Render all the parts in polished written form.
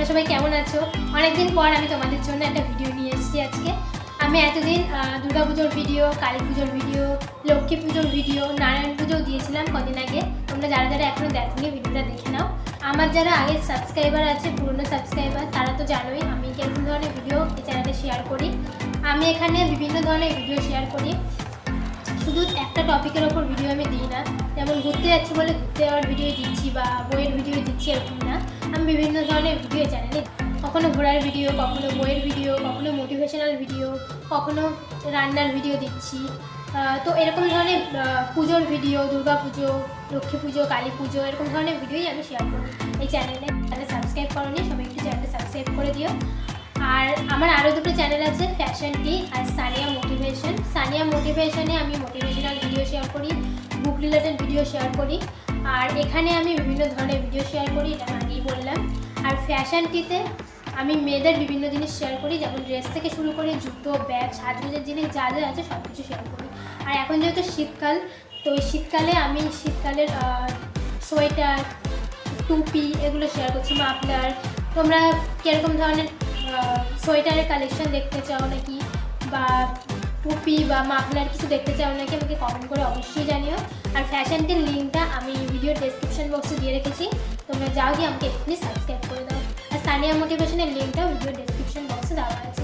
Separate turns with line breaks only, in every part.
তোমরা সবাই কেমন আছো? অনেকদিন পর আমি তোমাদের জন্য একটা ভিডিও নিয়ে এসেছি আজকে। আমি এতদিন দুর্গা পুজোর ভিডিও, কালী পুজোর ভিডিও, লক্ষ্মী পুজোর ভিডিও, নারায়ণ পুজোও দিয়েছিলাম কদিন আগে। তোমরা যারা যারা এখনও দেখোনি ভিডিওটা দেখে নাও। আমার যারা আগের সাবস্ক্রাইবার আছে, পুরনো সাবস্ক্রাইবার, তারা তো জানোই আমি কেমন ধরনের ভিডিও এই চ্যানেলে শেয়ার করি। আমি এখানে বিভিন্ন ধরনের ভিডিও শেয়ার করি, শুধু একটা টপিকের ওপর ভিডিও আমি দিই না। যেমন ঘুরতে যাচ্ছি বলে ঘুরতে যাওয়ার ভিডিও দিচ্ছি বা বইয়ের ভিডিও দিচ্ছি এরকম না। আমি বিভিন্ন ধরনের ভিডিও চ্যানেলে, কখনো ঘোরার ভিডিও, কখনো বইয়ের ভিডিও, কখনো মোটিভেশনাল ভিডিও, কখনো রান্নার ভিডিও দিচ্ছি। তো এরকম ধরনের পুজোর ভিডিও, দুর্গা পুজো, লক্ষ্মী পুজো, কালী পুজো, এরকম ধরনের ভিডিওই আমি শেয়ার করি এই চ্যানেলে। চ্যানেল সাবস্ক্রাইব করোনি, সবাই একটু চ্যানেলটা সাবস্ক্রাইব করে দিও। আর আমার আরও দুটো চ্যানেল আছে, ফ্যাশন টি আর সানিয়া মোটিভেশন। সানিয়া মোটিভেশনে আমি মোটিভেশনাল ভিডিও শেয়ার করি, বুক রিলেটেড ভিডিও শেয়ার করি, আর এখানে আমি বিভিন্ন ধরনের ভিডিও শেয়ার করি, এটা আগেই বললাম। আর ফ্যাশন টিতে আমি মেয়েদের বিভিন্ন জিনিস শেয়ার করি, যেমন ড্রেস থেকে শুরু করে জুতো, ব্যাগ, সাজগোজের জিনিস যা যা আছে সব কিছু শেয়ার করি। আর এখন যেহেতু শীতকাল, তো ওই শীতকালে আমি শীতকালের সোয়েটার, টুপি এগুলো শেয়ার করছি, মাফলার। তোমরা কীরকম ধরনের সোয়েটারের কালেকশন দেখতে চাও নাকি, বা টুপি বা মাফলার কিছু দেখতে চাও নাকি, আমাকে কমেন্ট করে অবশ্যই জানিও। আর ফ্যাশনটির লিঙ্কটা আমি ভিডিও ডেসক্রিপশন বক্সে দিয়ে রেখেছি, তোমরা যাও গিয়ে আমাকে এক্ষুনি সাবস্ক্রাইব করে দাও। আর সানিয়া মোটিভেশনের লিঙ্কটাও ভিডিও ডেসক্রিপশন বক্সে দেওয়া আছে।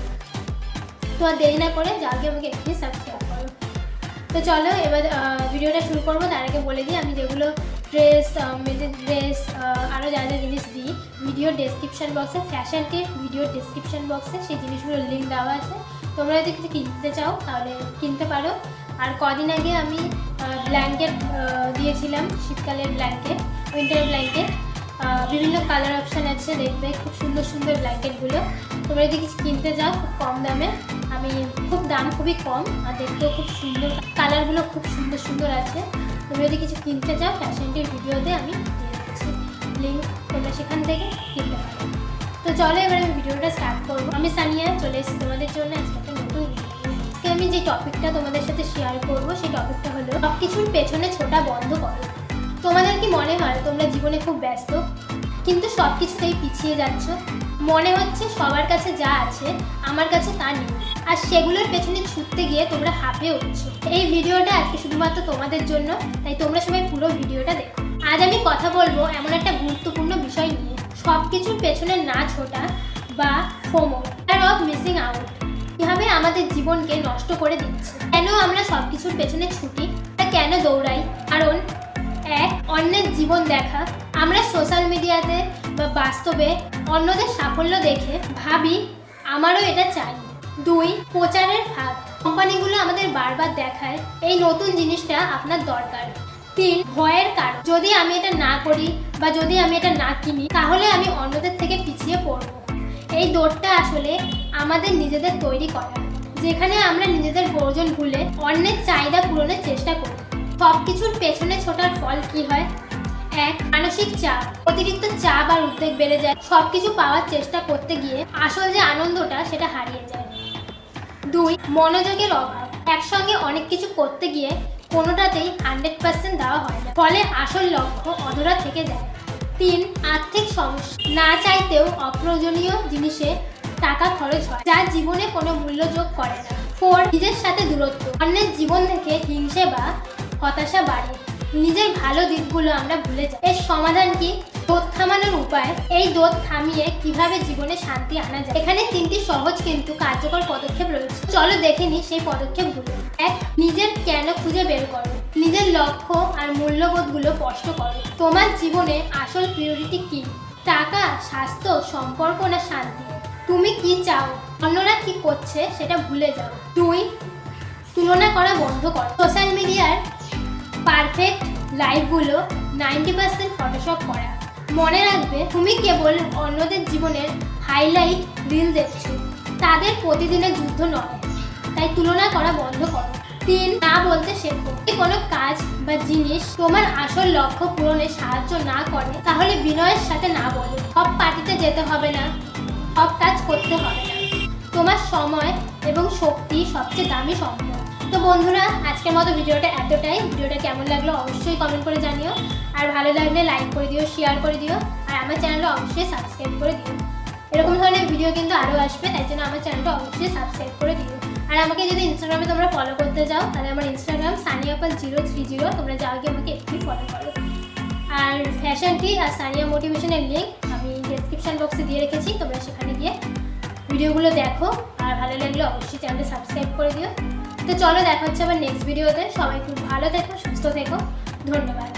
তো আর দেরি না করে যাও গিয়ে আমাকে এক্ষুনি সাবস্ক্রাইব করো। তো চলো এবার ভিডিওটা শুরু করবো। তার আগে বলে দিই, আমি যেগুলো ড্রেস, মেয়েদের ড্রেস, আরও যা যা জিনিস দিই ভিডিও ডেসক্রিপশন বক্সে, ফ্যাশনকে ভিডিও ডেসক্রিপশন বক্সে সেই জিনিসগুলোর লিঙ্ক দেওয়া আছে। তোমরা যদি কিছু কিনতে চাও তাহলে কিনতে পারো। আর কদিন আগে আমি ব্ল্যাঙ্কেট দিয়েছিলাম, শীতকালের ব্ল্যাঙ্কেট, উইন্টার ব্ল্যাঙ্কেট। বিভিন্ন কালার অপশান আছে, দেখবে খুব সুন্দর সুন্দর ব্ল্যাঙ্কেটগুলো। তোমরা যদি কিছু কিনতে চাও খুব কম দামে, আমি দাম খুবই কম, আর দেখতেও খুব সুন্দর, কালারগুলো খুব সুন্দর সুন্দর আছে। তোমরা যদি কিছু কিনতে চাও ফ্যাশনটির ভিডিওতে আমি দিয়ে রেখেছি লিঙ্ক, তোমরা সেখান থেকে কিনতে পারো। তো চলো এবার আমি ভিডিওটা স্টার্ট করবো। আমি সানিয়া চলে এসেছি তোমাদের জন্য আজকে একটা নতুন ভিডিও। আজকে আমি যে টপিকটা তোমাদের সাথে শেয়ার করবো সেই টপিকটা হলো সব কিছুর পেছনে ছোটা বন্ধ করো। তোমাদের কি মনে হয় তোমরা জীবনে খুব ব্যস্ত, কিন্তু সব কিছুতেই পিছিয়ে যাচ্ছ? মনে হচ্ছে সবার কাছে যা আছে আমার কাছে তা নেই, আর সেগুলোর পেছনে ছুটতে গিয়ে তোমরা হাঁপিয়ে উঠছো। এই ভিডিওটা আজকে শুধুমাত্র তোমাদের জন্য, তাই তোমরা সবাই পুরো ভিডিওটা দেখো। আজ আমি কথা বলবো এমন একটা গুরুত্বপূর্ণ বিষয় নিয়ে, সব কিছুর পেছনে না ছোটা বা FOMO, fear of missing out, কীভাবে আমাদের জীবনকে নষ্ট করে দিচ্ছে। কেন আমরা সব কিছুর পেছনে ছুটি, কেন দৌড়াই? কারণ এক, অন্যের জীবন দেখা। আমরা সোশ্যাল মিডিয়াতে বা বাস্তবে অন্যদের সাফল্য দেখে ভাবি আমারও এটা চাই। দুই, প্রচারের ফাঁদ। কোম্পানিগুলো আমাদের বারবার দেখায় এই নতুন জিনিসটা আপনার দরকার। তিন, ভয়ের কারণ। যদি আমি এটা না করি বা যদি আমি এটা না কিনি তাহলে আমি অন্যদের থেকে পিছিয়ে পড়ব। এই দৌড়টা আসলে আমাদের নিজেদের তৈরি করা, যেখানে আমরা নিজেদের প্রয়োজন ভুলে অন্যের চাহিদা পূরণের চেষ্টা করি। সব কিছুর পেছনে ছোটার ফল কি হয়? এক, মানসিক চাপ। অতিরিক্ত চাপ আর উদ্বেগ বেড়ে যায়, সব কিছু পাওয়ার চেষ্টা করতে গিয়ে আসল যে আনন্দটা সেটা হারিয়ে যায়। দুই, মনোযোগের অভাব। একসঙ্গে অনেক কিছু করতে গিয়ে কোনোটাতেই 100% দেওয়া হয় না, ফলে আসল লক্ষ্য অধরা থেকে যায়। তিন, আর্থিক সমস্যা। না চাইতেও অপ্রয়োজনীয় জিনিসে টাকা খরচ হয়, যা জীবনে কোনো মূল্য যোগ করে না। ফোর, নিজের সাথে দূরত্ব। অন্যের জীবন থেকে হিংসে বা হতাশা বাড়ে, নিজের ভালো দিকগুলো আমরা ভুলে যাই। এর সমাধান কি? দোধ থামানোর উপায়। এই দোধ থামিয়ে কিভাবে জীবনে শান্তি আনা যায়, এখানে তিনটি সহজ কিন্তু কার্যকর পদক্ষেপ রয়েছে। চলো দেখে নিই সেই পদক্ষেপগুলো। এক, নিজের কেন খুঁজে বের করো। নিজের লক্ষ্য আর মূল্যবোধগুলো স্পষ্ট করো। তোমার জীবনে আসল প্রিয়োরিটি কি? টাকা, স্বাস্থ্য, সম্পর্ক না শান্তি? তুমি কি চাও, অন্যরা কি করছে সেটা ভুলে যাও। দুই, তুলনা করা বন্ধ করো। সোশ্যাল মিডিয়ার পারফেক্ট লাইফগুলো 90% ফটোশপ করা। মনে রাখবে তুমি কেবল অন্যদের জীবনের হাইলাইট রিল দেখছো, তাদের প্রতিদিনের যুদ্ধ নয়। তাই তুলনা করা বন্ধ করো। তিন, না বলতে শেখো। যদি কোনো কাজ বা জিনিস তোমার আসল লক্ষ্য পূরণে সাহায্য না করে তাহলে বিনয়ের সাথে না বলো। সব পার্টিতে যেতে হবে না, সব কাজ করতে হবে না। তোমার সময় এবং শক্তি সবচেয়ে দামি সম্পদ। তো বন্ধুরা, আজকের মতো ভিডিওটা এতটাই। ভিডিওটা কেমন লাগলো অবশ্যই কমেন্ট করে জানিও, আর ভালো লাগলে লাইক করে দিও, শেয়ার করে দিও, আর আমার চ্যানেলটা অবশ্যই সাবস্ক্রাইব করে দিও। এরকম ধরনের ভিডিও কিন্তু আরও আসবে, তাই জন্য আমার চ্যানেলটা অবশ্যই সাবস্ক্রাইব করে দিও। আর আমাকে যদি ইনস্টাগ্রামে তোমরা ফলো করতে চাও তাহলে আমার ইনস্টাগ্রাম saniapal030, তোমরা যাও গিয়ে আমাকে একটু ফলো করো। আর ফ্যাশনটি আর সানিয়া মোটিভেশনের লিঙ্ক আমি ডেসক্রিপশন বক্সে দিয়ে রেখেছি, তোমরা সেখানে গিয়ে ভিডিওগুলো দেখো। আর ভালো লাগলে অবশ্যই চ্যানেলটা সাবস্ক্রাইব করে দিও। তো চলো, দেখা হচ্ছে আবার নেক্সট ভিডিওতে। সবাই খুব ভালো থেকো, সুস্থ থেকো, ধন্যবাদ।